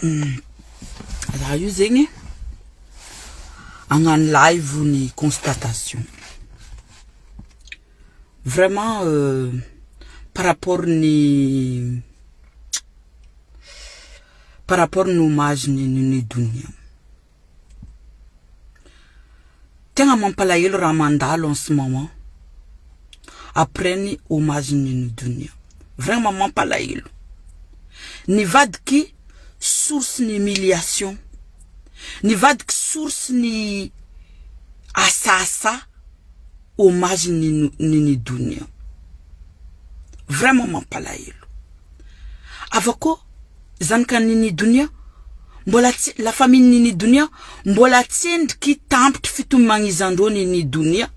using en live une constatation. Vraiment, par rapport nous mage ni dunia. Tiens, mon palayel ramandal en ce moment. Après ni hommage ni dunia. Vraiment, mon palayel. Ni vad qui source ni humiliation. Ni vad source ni asasa. Hommage ni dunia. Vraiment, mon palayel. Avoko, zanka ni dunia. La famille ni dunia. Mbola tiend ki tampt fitu mangizando ni dunia.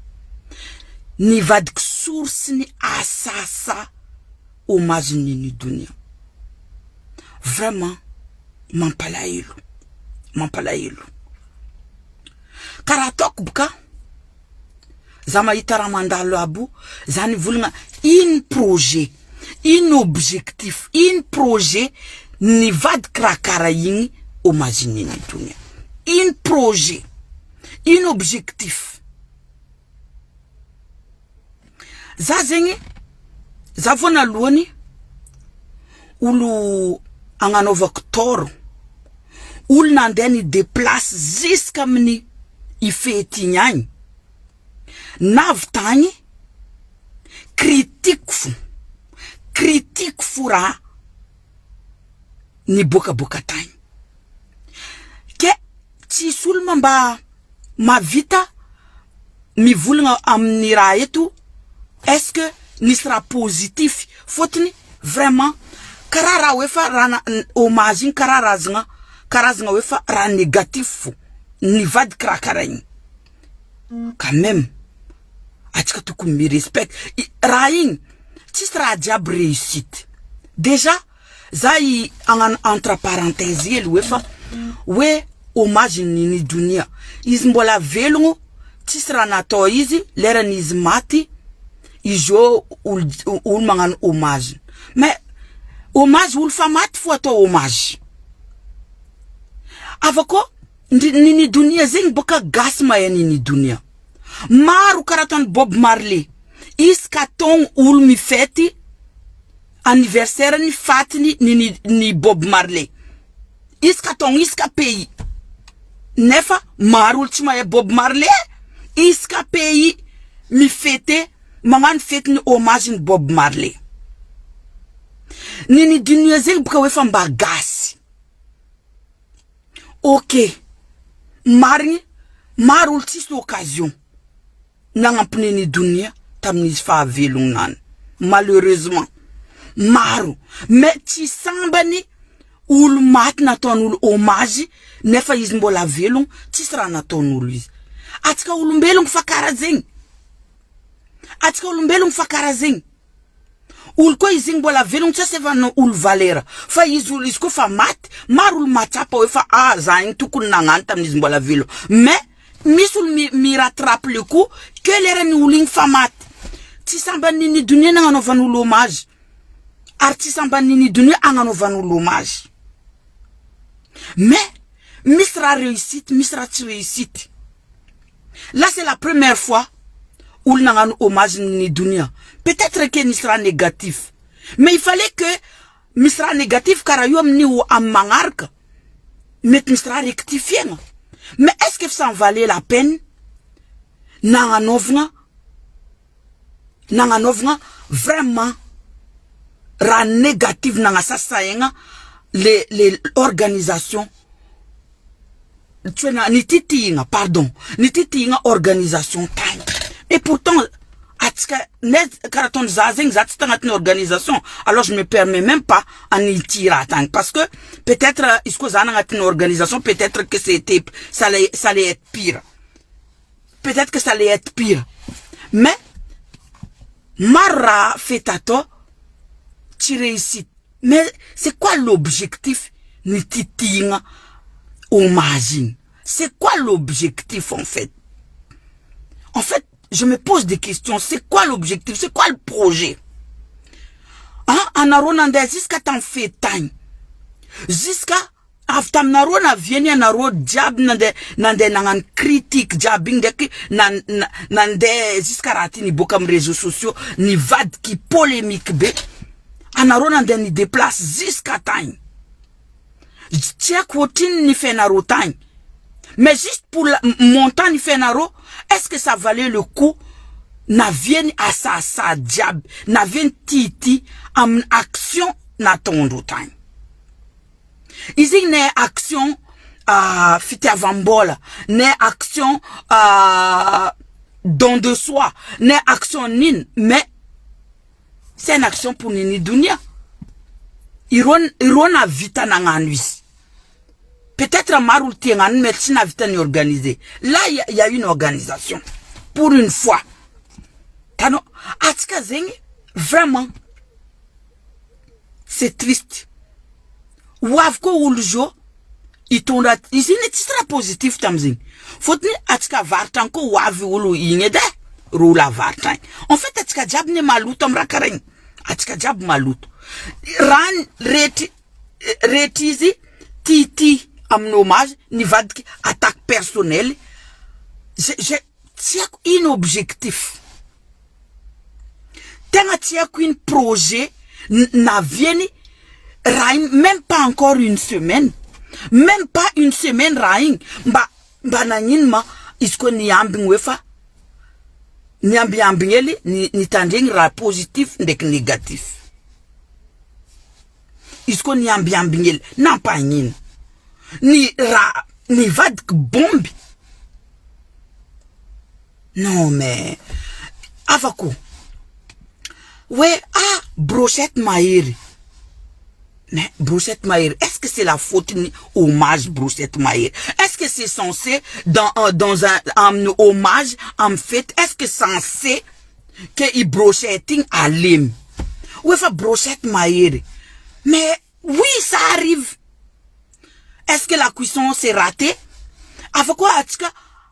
Ni vad source ni asasa. Hommage ni dunia. Vraiment, mon palayel. Mon palayel. Karatok buka. Zama itaramanda abu, zani vulnga in projet, in objectif, in projet ni vad krakara yingi omazini ni dunia. In projet, in objectif. Zazengi, zavona luoni, ulu anganova ktoro, ul nandeni déplace jusqu'à mni ifeti nyani. Navtani critique fura ni boka tani ke ti sulma ba ma vita mi vulnga amnira etu est-ce que ni sera positif fotni vraiment karara wefa rana omazin kararaznga wefa ra négatif ni vad krakarani quand même. Atika tuku mi respect. Raing, tu seras diable réussite. Déjà, zai entre parenthèses, wefa, we hommage ni dunia. Izmbola velongo, tu seras nato izi, lera nizmati, ijo ul mangan hommage. Mais, hommage ul famat foto hommage. Avoko, ni dunia zing boka gasma ya ni dunia. Maru karaton Bob Marley. Iska ton ul mi feti anniversaire ni fatni ni Bob Marley. Iska ton iska pays. Nefa marul chima ya Bob Marley. Iska pays mi fete mangan fete ni hommage ni Bob Marley. Nini dunia zel buka wefa mba gasi. Ok. Marul tis l'occasion. Nanga pneni dunia tamnis fa velungan. Malheureusement. Maru. Mais ti sambani ul mat na ton ul hommage nefa izmbola velung ti sera na ton uluiz. Atika ulumbelung fakarazing. Atika ulumbelung fakarazing. Ul ko izingbola velung tsa seva no ul valera. Fa izul isko fa mat marul matapa we fa zain tukun nangan tamnis mbola velung. Mais misul mi rattrape le coup que les renouling famat. Ti sambani ni dunia na ngano vanu l'hommage. Arti sambani ni dunia ngano vanu l'hommage. Mais misra réussite, misra réussite. Là c'est la première fois où l'angano hommage ni dunia. Peut-être que ni sera négatif. Mais il fallait que misra négatif car yom ni ou amangarka. Mais misra rectifié. Mais est-ce que ça en valait la peine? Nanganovna vraiment ra négative nanga sasayenga les organisations tu na nititinga pardon nititinga organisation time. Et pourtant atika net karaton zazeng zatstanga une organisation alors je me permets même pas en y tirer parce que peut-être isko zananga une organisation peut-être que ça allait être pire. Peut-être que ça allait être pire. Mais Mara fetato tu réussis. Mais c'est quoi l'objectif ni titinga hommage? C'est quoi l'objectif en fait? En fait, je me pose des questions. C'est quoi l'objectif? C'est quoi le projet? Hein? En aronanda jusqu'à t'en fait time. Jusqu'à aftam na ro na vieni na ro diab nande nangan critique diabing deki nande ziskarati ni bokam réseaux sociaux ni vad ki polémique be anaro nande ni déplace jusqu'à time check wotin ni fait na ro time mais juste pour montant ni fait na ro est-ce que ça valait le coup na vieni à sa diab na vieni titi am action na tondo time ici ne action fite avambola ne action don de soi ne action nin mais c'est une action pour nini dunia iron a vita na nganuis peut-être marul tiengan médecine a vita ni organisé là il y a une organisation pour une fois tano atika zengi vraiment c'est triste wavko uljo itonda isini tisra positif tamzing fotni atika vartan ko wavi ulu ingede rula vartan en fait atika jab ne malutam rakareng atika jab malut ran retizi titi amnomage ni vadki attaque personnelle je tiens un objectif tenga tiens un projet na vieni Rain, même pas encore une semaine. Même pas une semaine, Rain. Bananin ma, isko ni ambing wefa. Ni ambingeli, ni tanding ra positif, ndek négatif. Isko ni ambingeli, nan pa nin. Ni vad bombi. Non, mais, avako. Ouais, brochette maïri. Mais Brochette Maïr, est-ce que c'est la faute ni hommage Brochette Maïr? Est-ce que c'est censé dans un hommage en fait? Est-ce que c'est censé que il brochetting à l'im? Oui, fa Brochette Maïr. Mais oui, ça arrive. Est-ce que la cuisson s'est ratée? Avec quoi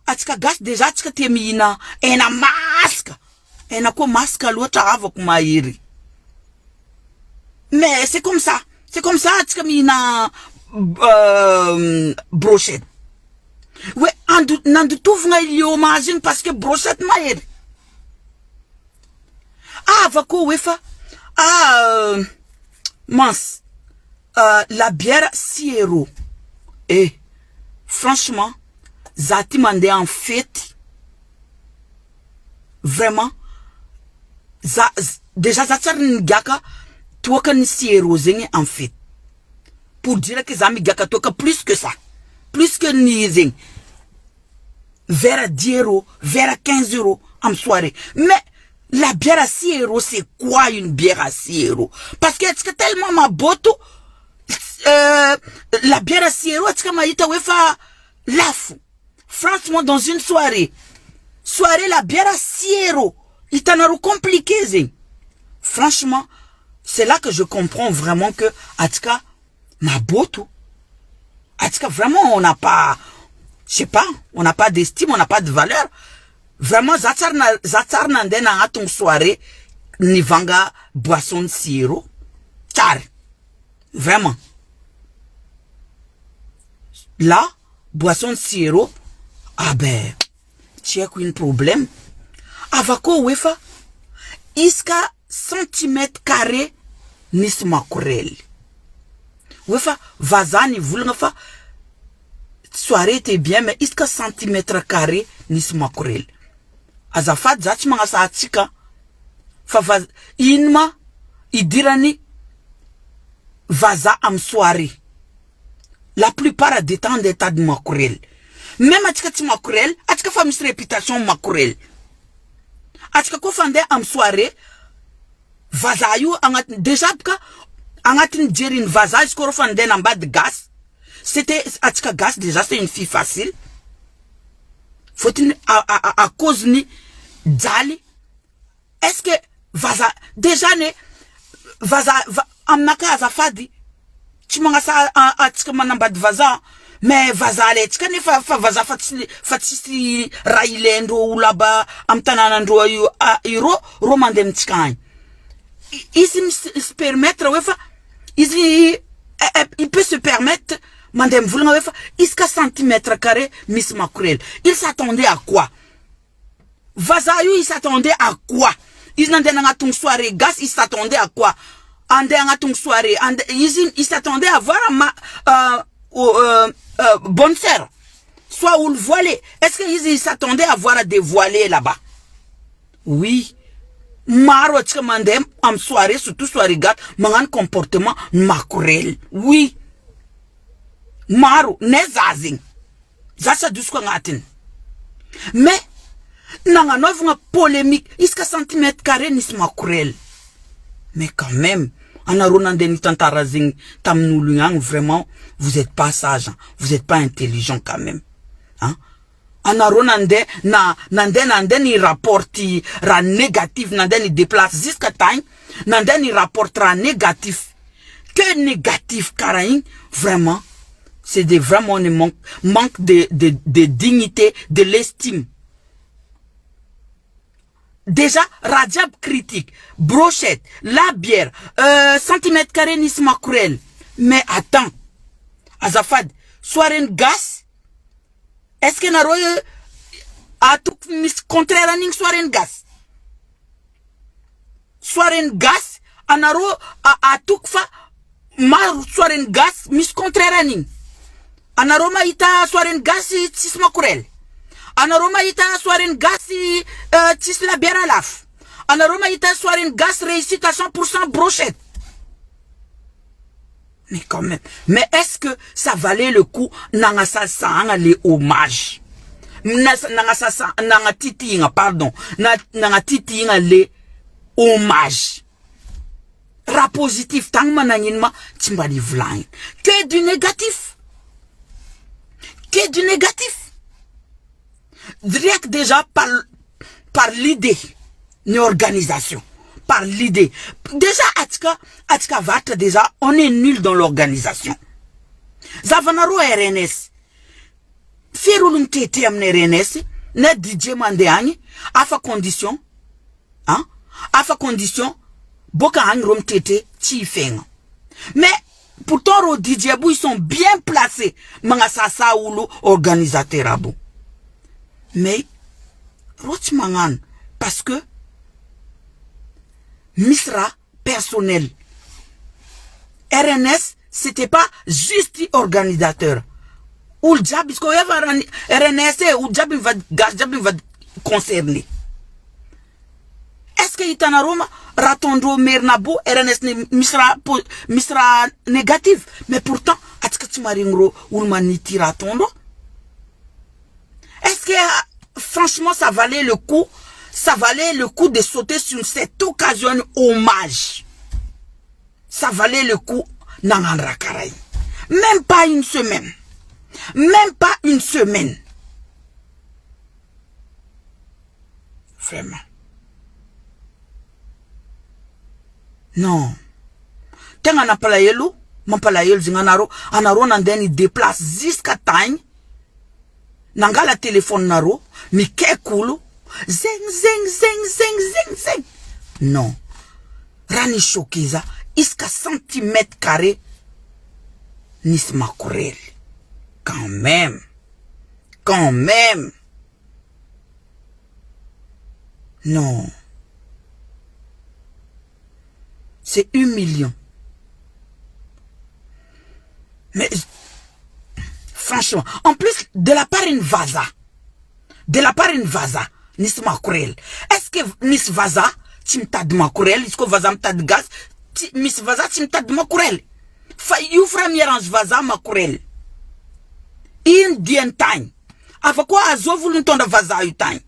atika gas déjà atika temina ena masque. Ena ko masque l'autre avec Maïr. Mais c'est comme ça. C'est comme ça, tu as mis une brochette. Ouais, n'en tout il y hommage parce que brochette m'a aidé. Vako wefa. Mince. La bière Siero. Et, franchement, Zati mandé en fait. Vraiment. Déjà, Zatar Ngaka. Toi ni Siero zengi en fait. Pour dire que zami gaka toi plus que ça. Plus que ni zeng. Vers 10 euros, vers 15 euros en soirée. Mais la bière à 6 euros, c'est quoi une bière à 6 euros? Parce que est-ce que tellement ma boto la bière à 6 euros, est-ce que ma ita wefa lafou? Franchement, dans une soirée, la bière à 6 euros, il t'en a compliqué zeng. Franchement, c'est là que je comprends vraiment que, Atika, ma boto. Atika, vraiment, on n'a pas, je sais pas, on n'a pas d'estime, on n'a pas de valeur. Vraiment, Zatar nanden a ton soirée, nivanga boisson siro. Car, vraiment. Là, boisson siro, ben, tu as un problème. Avako wefa, iska, centimètre carré nis makurel. Wefa vazani vulngafa soirée était bien mais iska centimètre carré nis makurel. Azafat zati manga sa atika fa vaz inma idirani vaza am soirée. La plupart a des temps d'état de makurel. Même atika ti makurel, atika fa mis réputation makurel. Atika ko fande am soirée Vazayu déjà angatin jerin vazaj skorofan den en bas de gaz. C'était atika gaz déjà c'est une fille facile. Faut-il à cause ni dali. Est-ce que vaza déjà ne vaza amnaka azafadi. Tu m'as ça atika manamba de vaza. Mais vazale tika ne fa vaza fatisi railendo ou là-bas amtananando iro romandem tika. Il se permettre, il peut se permettre Mandem voulanga wefa iska centimètre carré Miss Makurel. Il s'attendait à quoi? Vazayu il s'attendait à quoi? Il n'en soirée gas, il s'attendait à quoi? Soirée, il s'attendait à voir bonne sœur. Soit ou le voilé. Est-ce qu'ils s'attendaient à voir des voilés là-bas? Oui. Maro mandem en soirée, surtout soirée gat, mangan comportement Makurel. Oui. Maro, nezazing. Zasa dusko ngatin. Mais, nanga novunga polémique, iska centimètre carré nis Makurel. Mais quand même, anaronandeni tantarazing, tamnulungang, vraiment, vous êtes pas sage, hein? Vous êtes pas intelligent quand même. Hein? Anaronande, nandeni rapporti, ra négatif, nandeni déplace, jusqu'à time, nandeni rapportera négatif. Que négatif, karaïn, vraiment, c'est vraiment un manque de dignité, de l'estime. Déjà, Rajab critique, brochette, la bière, centimètre carré Miss Makurel. Mais attends, Azafad, soirée gas, est-ce que n'a a tout contraire à ning soirée gas? Soirée gas, anaro a tout fa, ma soirée gas, mis contraire à ning. Anaroma ita soirée gas, Miss Makurel. Anaroma ita soirée gas, tis la bière à laf. Anaroma ita soirée gas, réussite à 100% brochette. Mais quand même. Mais est-ce que ça valait le coup? Nanga sa sang les hommages. Nanga sa sang, nanga titi pardon. Nanga titi les hommages. Rapositif, tang mananginma, timbali vlang. Que du négatif. Que du négatif. Direct déjà par l'idée, une organisation. Par l'idée. Déjà, Atka Vatra, déjà, on est nul dans l'organisation. Zavanaro RNS. Firulum tete amne RNS, ne DJ Mandeani, afa condition, hein? Afa condition, boka hang rom tete, ti feng. Mais, pourtant, ro DJ Abou, ils sont bien placés. Mangasasa oulu, organisateur Abou. Mais, Roch Mangan, parce que, Misra personnel. RNS, c'était pas juste organisateur. Ou le job, RNS, ou le job va concerner. Est-ce que Itanaroma, Ratondo, Mernabo, RNS, Misra négatif. Mais pourtant, Atskatimaringro, Ulmaniti Ratondo. Est-ce que, franchement, ça valait le coup? Ça valait le coup de sauter sur cette occasion hommage. Ça valait le coup Nanganra Karaï. Même pas une semaine. Même pas une semaine. Vraiment. Non. Tenga na palayelo, man palayelo zinganaro, anaro nandeni déplace jusqu'à time. Nangala téléphone naro, mi kekulu. Zeng, zeng, zeng, zeng, zeng, zeng. Non. Rani Shokiza, iska centimètre carré, Miss Makurel. Quand même. Quand même. Non. C'est humiliant. Mais, franchement, en plus, de la part une vaza. De la part une vaza. Nis Makurel. Est-ce que Miss Vaza, Timtad Makurel, est-ce que Vaza Mtad Gas, Miss Vaza, Timtad Makurel? You frère Vaza Makurel. Indian time. Avec quoi Azo voulu ton de Vaza yu time?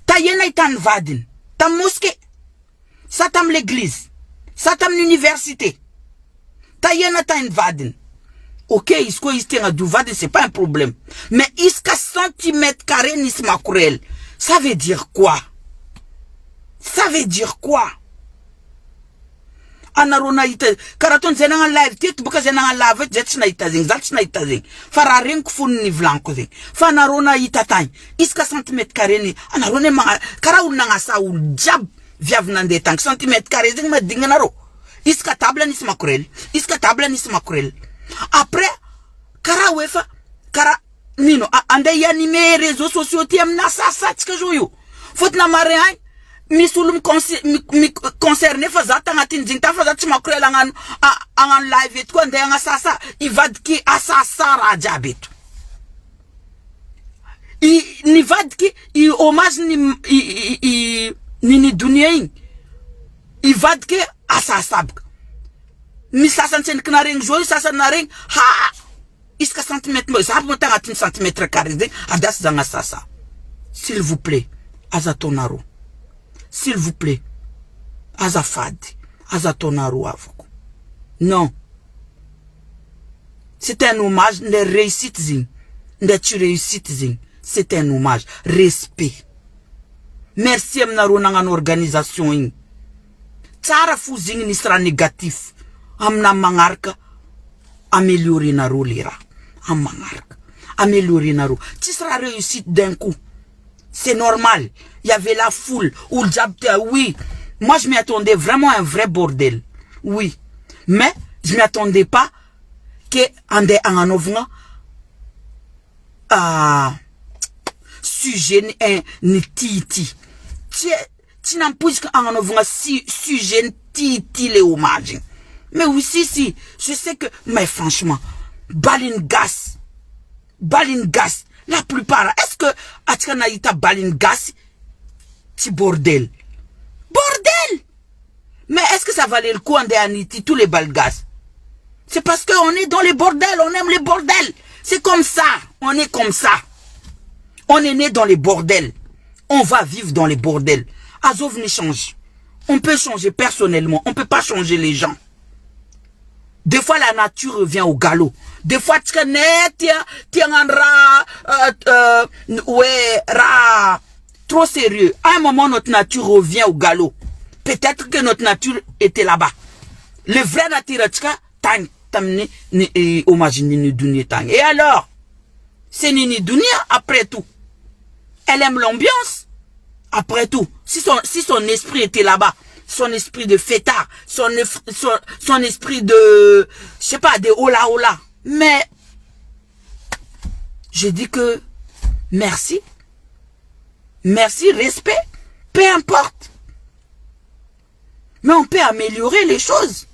Ta yena itan vadin. Ta mosquée. Ça tam l'église. Ça tam l'université. Ta yena tan vadin. Ok, isko istinga du vadin, c'est pas un problème. Mais iska centimètre carré Nis Makurel. Ça veut dire quoi? Ça veut dire quoi? Anarona ita karaton zenanga live tit buka zenanga live jetsna ita zing zatsna ita zing fararin kufun ni vlanko zing fanarona ita tany iska centimètre carré ni anarone ma karaul nanga sa ul jab viavnande tank centimètre carré zing ma dinganaro iska tabla Nis Makurel iska tabla Nis Makurel après wefa kara nino ande yanime réseaux sociaux tiam na sasa tika joyo faut na mariage misulum concerné fa zata ngatin jinta fa zata makrela ngan angan live et ko ande nga sasa ivadki asasa rajabetu ni vadki i hommage ni dunia ivadki asasa mi sasa sen knaring joy sasa naring ha iska centimètre mo sa monta ngatin centimètre carré adas zanga sasa s'il vous plaît azatonaro s'il vous plaît azafadi azatonaro avoko non c'est un hommage de réussite zing de tu réussite zing c'est un hommage respect merci amnaro nangan organisation ing tsara fu zing ni sera négatif amna mangarka améliorer naro lira am mangarka améliorer naro tu seras réussite d'un coup. C'est normal. Il y avait la foule. Ou le diable, oui. Moi, je m'y attendais vraiment à un vrai bordel. Oui. Mais, je m'y attendais pas que ande en ouvre sujet ni titi. Tu n'as pas en ouvre sujet titi les hommages. Mais oui, si. Je sais que, mais franchement, baline gas. La plupart, est-ce que Atskanaïta baline gas, c'est bordel? Bordel! Mais est-ce que ça valait le coup en déaniti tous les balles gaz? C'est parce qu'on est dans les bordels, on aime les bordels. C'est comme ça, on est comme ça. On est né dans les bordels. On va vivre dans les bordels. Azov ne change. On peut changer personnellement, on peut pas changer les gens. Des fois, la nature revient au galop. Des fois, trop sérieux. À un moment, notre nature revient au galop. Peut-être que notre nature était là-bas. Le vrai nature, et alors, c'est Nini Dunia, après tout. Elle aime l'ambiance. Après tout, si son esprit était là-bas, son esprit de fêtard, son esprit de, je sais pas, de hola. Mais, je dis que, merci, respect, peu importe. Mais on peut améliorer les choses.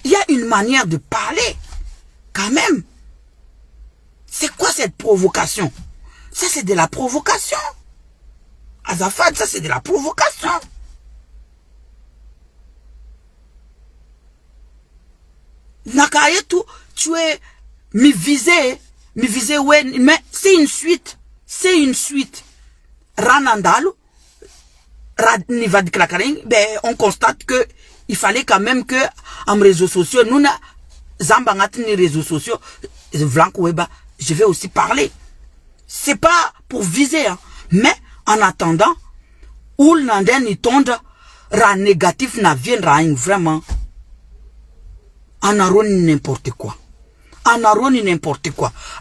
Il y a une manière de parler, quand même. C'est quoi cette provocation? Ça, c'est de la provocation. Azafad, ça, c'est de la provocation. Nakayetu, tu es mi visé, ouais, mais c'est une suite. Ranandalu, on constate que il fallait quand même que, en réseaux sociaux, nous, zambangatini réseaux sociaux, je vais aussi parler. C'est pas pour viser, hein. Mais, en attendant, où l'anden y tombe, ra négatif n'a vient rien vraiment. En aroni n'importe quoi.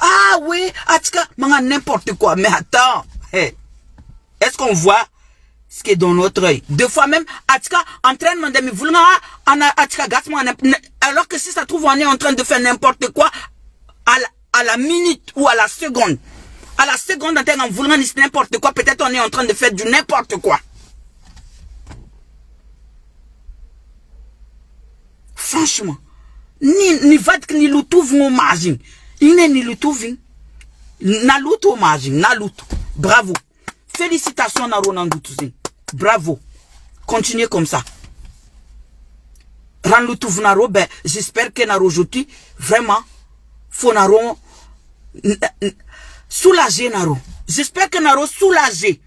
Ah oui, atka, n'importe quoi. Mais attends, hey, est-ce qu'on voit ce qui est dans notre œil? Deux fois même, atka, en train de me alors que si ça trouve, on est en train de faire n'importe quoi à la minute ou à la seconde. À la seconde, en voulant dire n'importe quoi, peut-être on est en train de faire du n'importe quoi. Franchement, ni vatk ni lutuv ngomagin. Ine ni lutuv. Na lutu magin, na lutu. Bravo. Félicitations na Ronandoutouzin. Bravo. Continuez comme ça. Ran lutuv naro, ben, j'espère que naro joti, vraiment, faut naro, soulagé naro. J'espère que naro soulagé.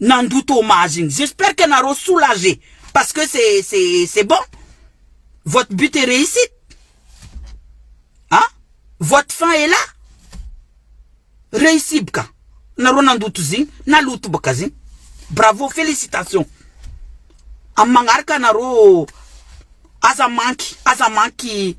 Nandouto magin. J'espère que naro soulagé. Parce que c'est bon. Votre but est réussi. Hein? Votre fin est là. Réussi bka. Naro nandoutouzin, na lutu bakazin. Bravo, félicitations. Amangarka naro azamanki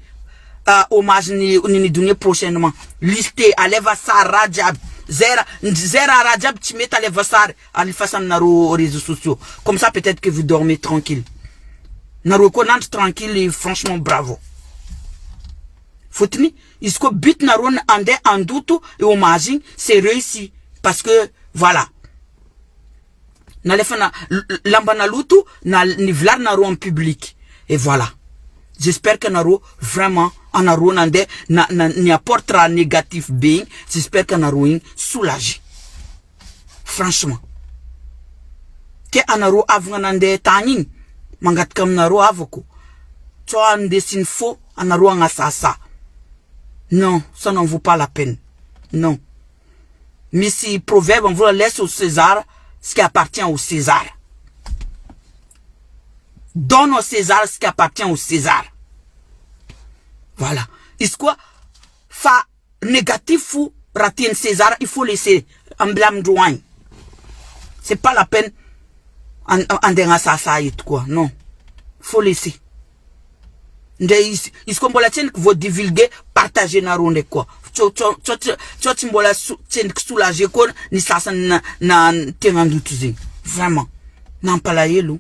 hommage ni donner prochainement. Listé aleva sa rajab. Zera rajab timet aleva sa alifasam naro réseaux sociaux. Comme ça peut-être que vous dormez tranquille. Naro konant tranquille et franchement bravo. Foutni, isko but naron ande andutu et au margin, c'est réussi. Parce que, voilà. Na lefana, lambana lutu, na nivlar naro en public. Et voilà. J'espère que naro, vraiment, en naro nande, n'y apportera négatif being. J'espère que naro soulagé. Franchement. Que anaro avnande tanin, mangat kam naro avoko. Tu as un dessin faux, anaro en assasa. Non, ça n'en vaut pas la peine. Non. Mais si proverbe, on vous laisse au César ce qui appartient au César. Donne au César ce qui appartient au César. Voilà. Est-ce quoi? Fa négatif ou rater un César, il faut laisser un blâme douane. C'est pas la peine en dénga ça et quoi. Non. Faut laisser. Est-ce qu'on va vous divulguer, partager na ronde quoi. Tu mbola soulager quoi ni ça na tengandu tuzi. Vraiment. N'en pas la yelo.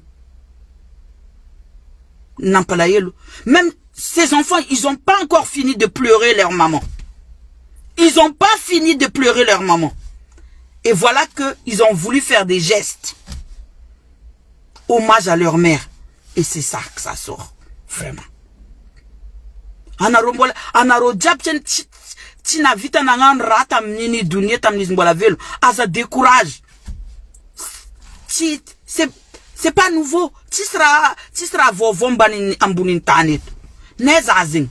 N'en pas la yelo. Même ces enfants, ils ont pas encore fini de pleurer leur maman. Ils ont pas fini de pleurer leur maman. Et voilà que ils ont voulu faire des gestes. Hommage à leur mère. Et c'est ça que ça sort. Vraiment. Anaro diap tina vita nangan rata mnini dunia tam nizmbola velo. Asa décourage. C'est pas nouveau. Tu seras vovomba ni ambunin tanet. Nezazing.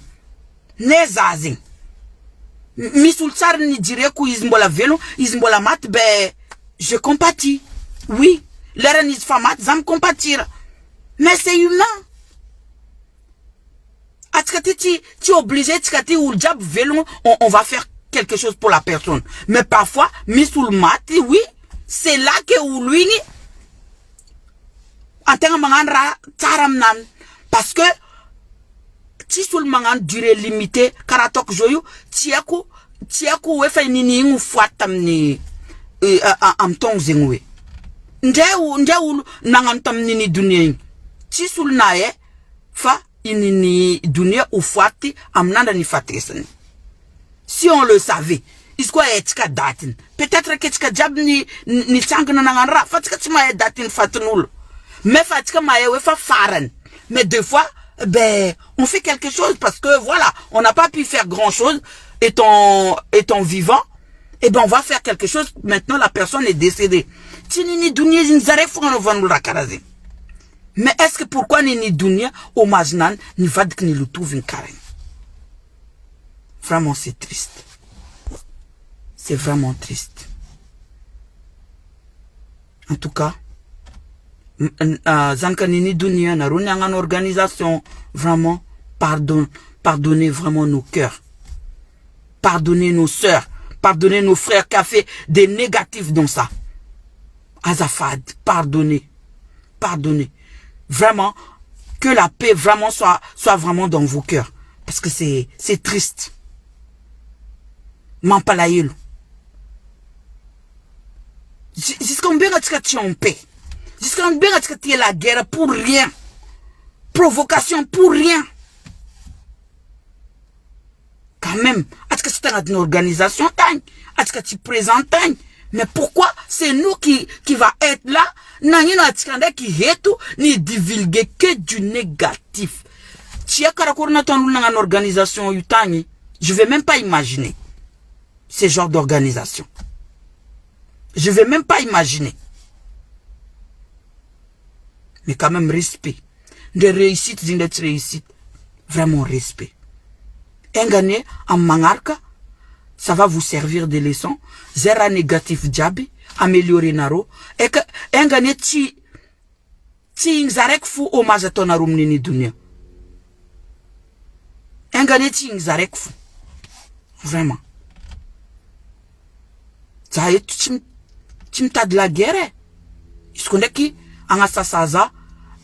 Misultsar ni direku izmbola velo, izmbola mat be je compatis. Oui, l'eren is famat zam compatir. Mais c'est humain. Tu es obligé, on va faire quelque chose pour la personne. Mais parfois, misulmati, oui, c'est là que ou lui parce que si sul mangan durée limitée karatok joyu tiaku we fa nini ngu fuatam ni am tong zengwe ndeu nangan tam nini dunia si sul nae fa inini dunia ou fuati amnanda ni fatesen. Si on le savait, il quoi etka datin. Peut-être que etka jab ni tangna nanganra fatka tima datin fatnul. Mais fatka maye we fa faran. Mais des fois ben on fait quelque chose parce que voilà, on n'a pas pu faire grand-chose étant vivant. Et ben on va faire quelque chose. Maintenant la personne est décédée. Tinini dunia zinzare fon vanul rakarazi. Mais est-ce que pourquoi ni dunia au majnan ni vadik ni le trouve karen? Vraiment c'est triste. C'est vraiment triste. En tout cas, zankanini dunia na runyangan organisation vraiment pardonnez vraiment nos cœurs. Pardonnez nos sœurs, pardonnez nos frères qui a fait des négatifs dans ça. Azafad, pardonnez. Vraiment, que la paix vraiment soit vraiment dans vos cœurs. Parce que c'est triste. Mampalayelo. Jusqu'à bien tu es en paix. Jusqu'à bien tu es la guerre pour rien. Provocation pour rien. Quand même, est-ce que c'est une organisation? Est-ce que tu présentes? Mais pourquoi c'est nous qui va être là? Qui ni divulguer que du négatif. Si une organisation, je vais même pas imaginer ce genre d'organisation. Je vais même pas imaginer. Mais quand même respect. Des réussites, des réussites. Vraiment respect. Un gagné en mangarka, ça va vous servir de leçon. Zéro négatif djabi, améliorer naro. Et que un gagné ti ingzarek fou hommage à ton arumnini dunia. Un gagné ti ingzarek fou. Vraiment. Ça y est, tu m'as de la guerre. Je connais qui, en assasaza,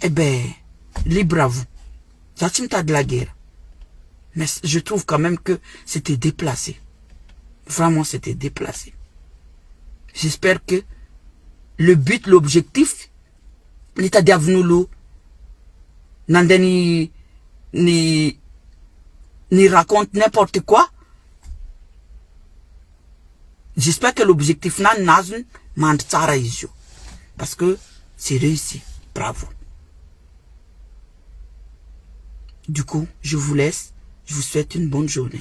eh ben, libre à vous. Ça tu m'as de la guerre. Mais je trouve quand même que c'était déplacé. Vraiment, c'était déplacé. J'espère que le but, l'objectif, l'état d'avnoulo, nandani, ni ni raconte n'importe quoi. J'espère que l'objectif n'a nazn mand tsara izy io. Parce que c'est réussi. Bravo. Du coup, je vous laisse. Je vous souhaite une bonne journée.